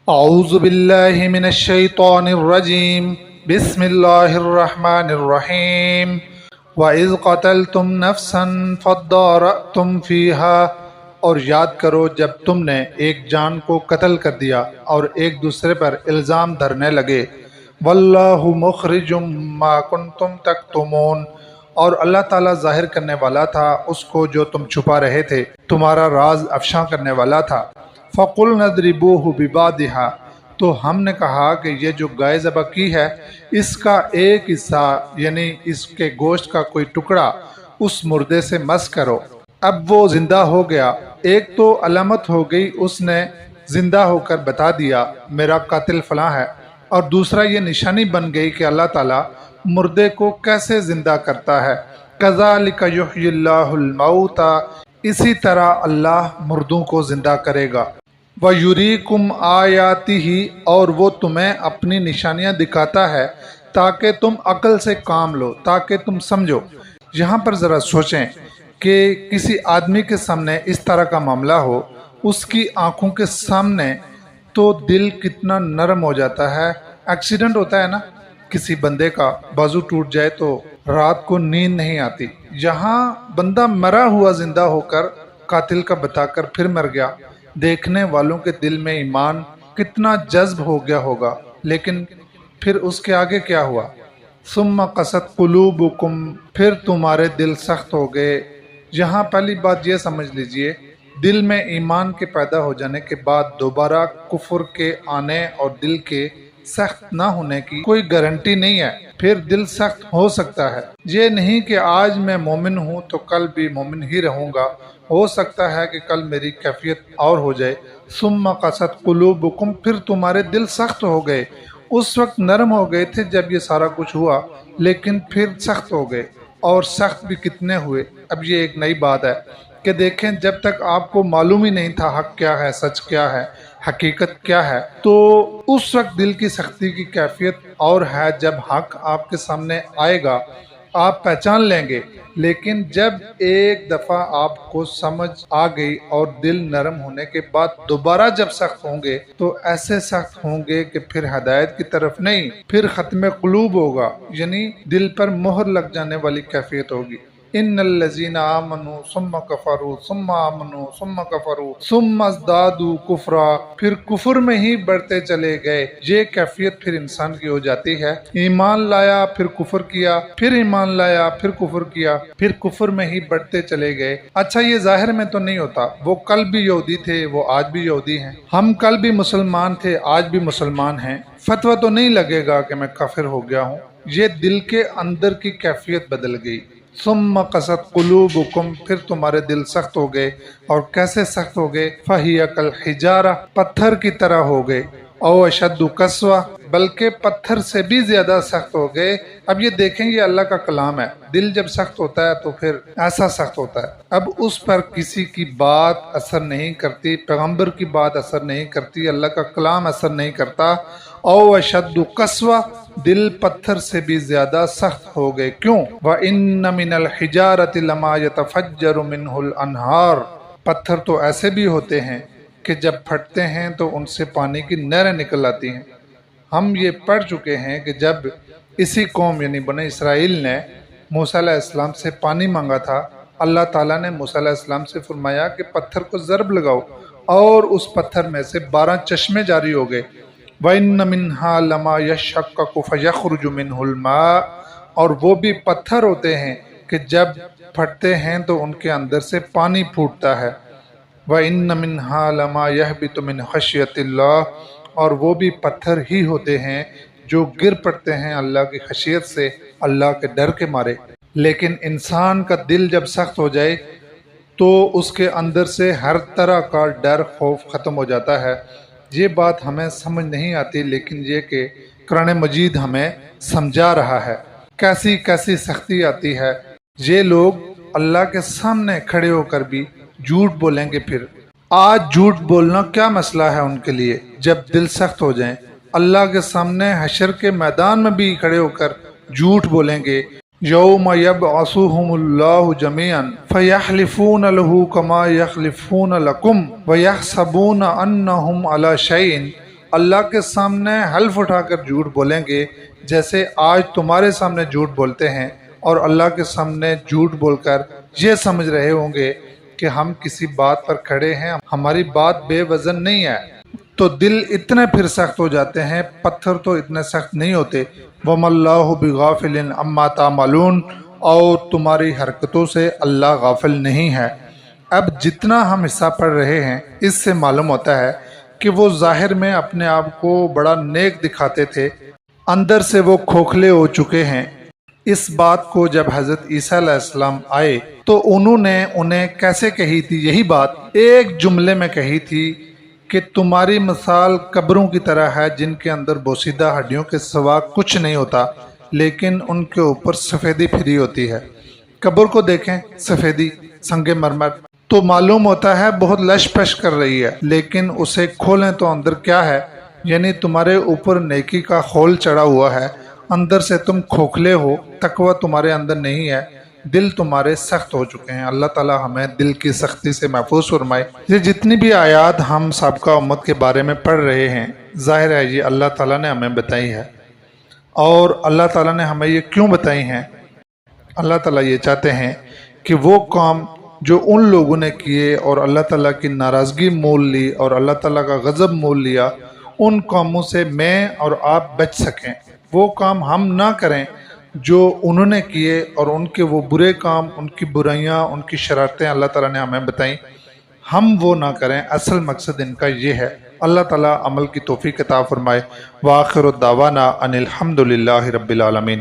اعوذ باللہ من الشیطان الرجیم بسم اللہ الرحمن الرحیم وَإِذْ قَتَلْتُمْ نَفْسًا فَادَّارَأْتُمْ فِيهَا، اور یاد کرو جب تم نے ایک جان کو قتل کر دیا اور ایک دوسرے پر الزام دھرنے لگے۔ وَاللَّهُ مُخْرِجٌ مَا كُنْتُمْ تَكْتُمُونَ، اور اللہ تعالیٰ ظاہر کرنے والا تھا اس کو جو تم چھپا رہے تھے، تمہارا راز افشاں کرنے والا تھا۔ فَقُلْنَا اضْرِبُوهُ بِبَعْضِهَا، تو ہم نے کہا کہ یہ جو گائے ذبح کی ہے اس کا ایک حصہ یعنی اس کے گوشت کا کوئی ٹکڑا اس مردے سے مس کرو۔ اب وہ زندہ ہو گیا، ایک تو علامت ہو گئی اس نے زندہ ہو کر بتا دیا میرا قاتل فلاں ہے، اور دوسرا یہ نشانی بن گئی کہ اللہ تعالیٰ مردے کو کیسے زندہ کرتا ہے۔ کذالک یحیی اللہ الموتیٰ، اسی طرح اللہ مردوں کو زندہ کرے گا۔ وَيُرِيكُمْ آيَاتِهِ، اور وہ تمہیں اپنی نشانیاں دکھاتا ہے تاکہ تم عقل سے کام لو، تاکہ تم سمجھو۔ یہاں پر ذرا سوچیں کہ کسی آدمی کے سامنے اس طرح کا معاملہ ہو، اس کی آنکھوں کے سامنے، تو دل کتنا نرم ہو جاتا ہے۔ ایکسیڈنٹ ہوتا ہے نا، کسی بندے کا بازو ٹوٹ جائے تو رات کو نیند نہیں آتی، یہاں بندہ مرا ہوا زندہ ہو کر قاتل کا بتا کر پھر مر گیا، دیکھنے والوں کے دل میں ایمان کتنا جذب ہو گیا ہوگا۔ لیکن پھر اس کے آگے کیا ہوا؟ ثم قست قلوبکم، پھر تمہارے دل سخت ہو گئے۔ یہاں پہلی بات یہ سمجھ لیجئے، دل میں ایمان کے پیدا ہو جانے کے بعد دوبارہ کفر کے آنے اور دل کے سخت نہ ہونے کی کوئی گارنٹی نہیں ہے، پھر دل سخت ہو سکتا ہے۔ یہ نہیں کہ آج میں مومن ہوں تو کل بھی مومن ہی رہوں گا، ہو سکتا ہے کہ کل میری کیفیت اور ہو جائے۔ ثم قست قلوبکم، پھر تمہارے دل سخت ہو گئے۔ اس وقت نرم ہو گئے تھے جب یہ سارا کچھ ہوا، لیکن پھر سخت ہو گئے، اور سخت بھی کتنے ہوئے۔ اب یہ ایک نئی بات ہے کہ دیکھیں، جب تک آپ کو معلوم ہی نہیں تھا حق کیا ہے، سچ کیا ہے، حقیقت کیا ہے، تو اس وقت دل کی سختی کی کیفیت اور ہے۔ جب حق آپ کے سامنے آئے گا آپ پہچان لیں گے، لیکن جب ایک دفعہ آپ کو سمجھ آ گئی اور دل نرم ہونے کے بعد دوبارہ جب سخت ہوں گے تو ایسے سخت ہوں گے کہ پھر ہدایت کی طرف نہیں، پھر ختم قلوب ہوگا، یعنی دل پر مہر لگ جانے والی کیفیت ہوگی۔ ان الذین آمنوا ثم کفروا ثم آمنوا ثم کفروا ثم ازدادوا کفرا، پھر کفر میں ہی بڑھتے چلے گئے۔ یہ کیفیت پھر انسان کی ہو جاتی ہے، ایمان لایا پھر کفر کیا، پھر ایمان لایا پھر کفر کیا، پھر کفر میں ہی بڑھتے چلے گئے۔ اچھا، یہ ظاہر میں تو نہیں ہوتا، وہ کل بھی یہودی تھے، وہ آج بھی یہودی ہیں، ہم کل بھی مسلمان تھے، آج بھی مسلمان ہیں، فتویٰ تو نہیں لگے گا کہ میں کافر ہو گیا ہوں۔ یہ دل کے اندر کی کیفیت بدل گئی۔ ثم قست قلوبکم، پھر تمہارے دل سخت ہو گئے، اور کیسے سخت ہو گئے؟ فہی کالحجارہ، پتھر کی طرح ہو گئے، او اشد قسوہ، بلکہ پتھر سے بھی زیادہ سخت ہو گئے۔ اب یہ دیکھیں، یہ اللہ کا کلام ہے، دل جب سخت ہوتا ہے تو پھر ایسا سخت ہوتا ہے۔ اب اس پر کسی کی بات اثر نہیں کرتی، پیغمبر کی بات اثر نہیں کرتی، اللہ کا کلام اثر نہیں کرتا۔ او اشد قسوہ، دل پتھر سے بھی زیادہ سخت ہو گئے۔ کیوں؟ وَإِنَّ مِنَ الْحِجَارَةِ لَمَا يَتَفَجَّرُ مِنْهُ الْأَنْهَارُ، پتھر تو ایسے بھی ہوتے ہیں کہ جب پھٹتے ہیں تو ان سے پانی کی نہریں نکل آتی ہیں۔ ہم یہ پڑھ چکے ہیں کہ جب اسی قوم یعنی بنی اسرائیل نے موسیٰ علیہ السلام سے پانی مانگا تھا، اللہ تعالیٰ نے موسیٰ علیہ السلام سے فرمایا کہ پتھر کو ضرب لگاؤ، اور اس پتھر میں سے 12 چشمے جاری ہو گئے۔ وَإِنَّ مِنْهَا لَمَا يَشَّقَّقُ فَيَخْرُجُ مِنْهُ الْمَاءُ، اور وہ بھی پتھر ہوتے ہیں کہ جب پھٹتے ہیں تو ان کے اندر سے پانی پھوٹتا ہے۔ وَإِنَّ مِنْهَا لَمَا يَهْبِطُ مِنْ خَشْيَةِ اللَّهِ، اور وہ بھی پتھر ہی ہوتے ہیں جو گر پڑتے ہیں اللہ کی خشیت سے، اللہ کے ڈر کے مارے۔ لیکن انسان کا دل جب سخت ہو جائے تو اس کے اندر سے ہر طرح کا ڈر، خوف ختم ہو جاتا ہے۔ یہ بات ہمیں سمجھ نہیں آتی، لیکن یہ کہ قرآن مجید ہمیں سمجھا رہا ہے۔ کیسی کیسی سختی آتی ہے۔ یہ لوگ اللہ کے سامنے کھڑے ہو کر بھی جھوٹ بولیں گے۔ پھر آج جھوٹ بولنا کیا مسئلہ ہے ان کے لیے جب دل سخت ہو جائیں؟ اللہ کے سامنے حشر کے میدان میں بھی کھڑے ہو کر جھوٹ بولیں گے۔ یوم یبعثہم اللہ جمیعا فیحلفون لہ کما یحلفون لکم ویحسبون انہم علی شیء، اللہ کے سامنے حلف اٹھا کر جھوٹ بولیں گے جیسے آج تمہارے سامنے جھوٹ بولتے ہیں، اور اللہ کے سامنے جھوٹ بول کر یہ سمجھ رہے ہوں گے کہ ہم کسی بات پر کھڑے ہیں، ہماری بات بے وزن نہیں ہے، تو دل اتنے پھر سخت ہو جاتے ہیں، پتھر تو اتنے سخت نہیں ہوتے۔ وَمَا اللَّهُ بِغَافِلٍ عَمَّا تَعْمَلُونَ، اور تمہاری حرکتوں سے اللہ غافل نہیں ہے۔ اب جتنا ہم حصہ پڑھ رہے ہیں اس سے معلوم ہوتا ہے کہ وہ ظاہر میں اپنے آپ کو بڑا نیک دکھاتے تھے، اندر سے وہ کھوکھلے ہو چکے ہیں۔ اس بات کو جب حضرت عیسیٰ علیہ السلام آئے تو انہوں نے انہیں کیسے کہی تھی؟ یہی بات ایک جملے میں کہی تھی کہ تمہاری مثال قبروں کی طرح ہے جن کے اندر بوسیدہ ہڈیوں کے سوا کچھ نہیں ہوتا، لیکن ان کے اوپر سفیدی پھری ہوتی ہے۔ قبر کو دیکھیں، سفیدی، سنگ مرمر، تو معلوم ہوتا ہے بہت لش پش کر رہی ہے، لیکن اسے کھولیں تو اندر کیا ہے؟ یعنی تمہارے اوپر نیکی کا خول چڑھا ہوا ہے، اندر سے تم کھوکھلے ہو، تقوی تمہارے اندر نہیں ہے، دل تمہارے سخت ہو چکے ہیں۔ اللہ تعالی ہمیں دل کی سختی سے محفوظ فرمائے۔ یہ جتنی بھی آیات ہم سابقہ امت کے بارے میں پڑھ رہے ہیں، ظاہر ہے یہ اللہ تعالیٰ نے ہمیں بتائی ہے، اور اللہ تعالیٰ نے ہمیں یہ کیوں بتائی ہیں؟ اللہ تعالیٰ یہ چاہتے ہیں کہ وہ کام جو ان لوگوں نے کیے اور اللہ تعالیٰ کی ناراضگی مول لی اور اللہ تعالیٰ کا غضب مول لیا، ان کاموں سے میں اور آپ بچ سکیں، وہ کام ہم نہ کریں جو انہوں نے کیے، اور ان کے وہ برے کام، ان کی برائیاں، ان کی شرارتیں اللہ تعالیٰ نے ہمیں بتائیں، ہم وہ نہ کریں۔ اصل مقصد ان کا یہ ہے۔ اللہ تعالیٰ عمل کی توفیق عطا فرمائے۔ وآخر الدعوانا ان الحمد للہ رب العالمین۔